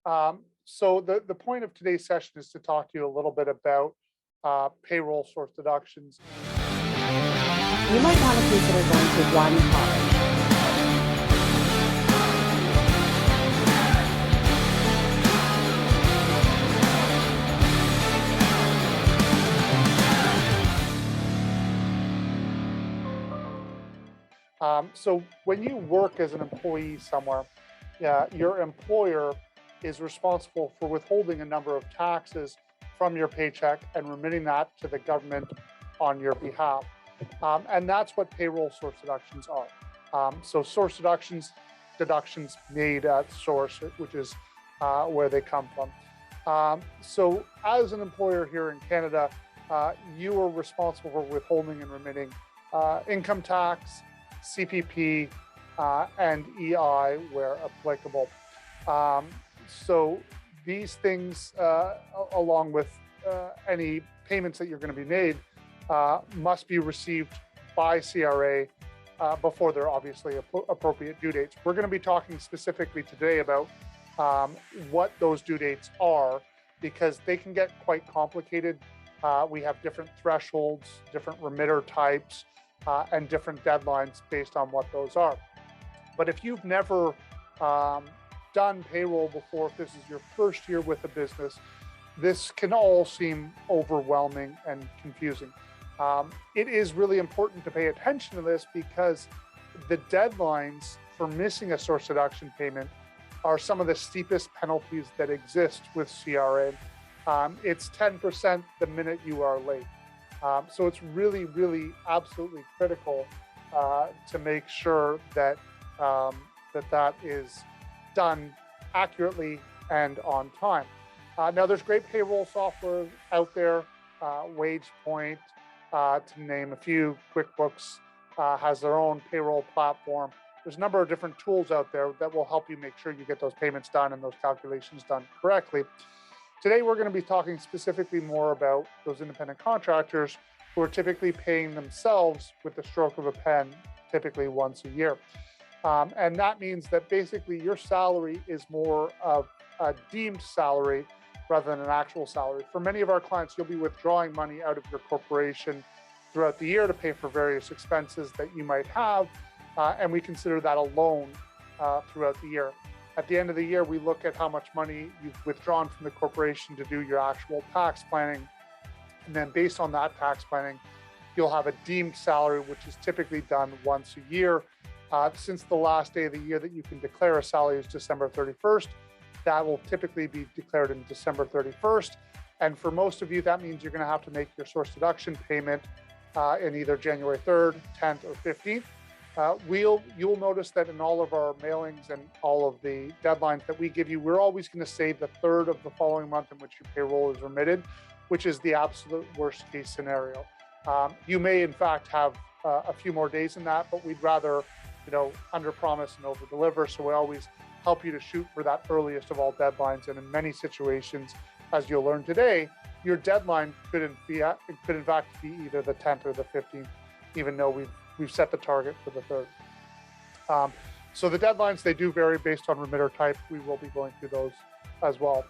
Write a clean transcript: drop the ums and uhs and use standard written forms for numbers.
So the point of today's session is to talk to you a little bit about payroll source deductions. You might want to consider going to one college. So when you work as an employee somewhere, your employer is responsible for withholding a number of taxes from your paycheck and remitting that to the government on your behalf. And that's what payroll source deductions are. So source deductions made at source, which is where they come from. So as an employer here in Canada, you are responsible for withholding and remitting income tax, CPP, and EI where applicable. So these things, along with any payments that you're going to be made, must be received by CRA before they're obviously appropriate due dates. We're going to be talking specifically today about what those due dates are, because they can get quite complicated. We have different thresholds, different remitter types, and different deadlines based on what those are. But if you've never done payroll before, if this is your first year with a business, this can all seem overwhelming and confusing. It is really important to pay attention to this because the deadlines for missing a source deduction payment are some of the steepest penalties that exist with CRA. It's 10% the minute you are late. So it's really, really absolutely critical to make sure that that is done accurately and on time. Now, there's great payroll software out there, WagePoint, to name a few. QuickBooks has their own payroll platform. There's a number of different tools out there that will help you make sure you get those payments done and those calculations done correctly. Today, we're going to be talking specifically more about those independent contractors who are typically paying themselves with the stroke of a pen, typically once a year. And that means that basically your salary is more of a deemed salary rather than an actual salary. For many of our clients, you'll be withdrawing money out of your corporation throughout the year to pay for various expenses that you might have, and we consider that a loan throughout the year. At the end of the year, we look at how much money you've withdrawn from the corporation to do your actual tax planning. And then based on that tax planning, you'll have a deemed salary, which is typically done once a year. Since the last day of the year that you can declare a salary is December 31st, that will typically be declared in December 31st. And for most of you, that means you're going to have to make your source deduction payment in either January 3rd, 10th, or 15th. You'll notice that in all of our mailings and all of the deadlines that we give you, we're always going to say the 3rd of the following month in which your payroll is remitted, which is the absolute worst case scenario. You may in fact have a few more days than that, but we'd rather under promise and over deliver. So we always help you to shoot for that earliest of all deadlines. And in many situations, as you'll learn today, your deadline could in fact be either the 10th or the 15th, even though we've set the target for the 3rd. So the deadlines, they do vary based on remitter type. We will be going through those as well.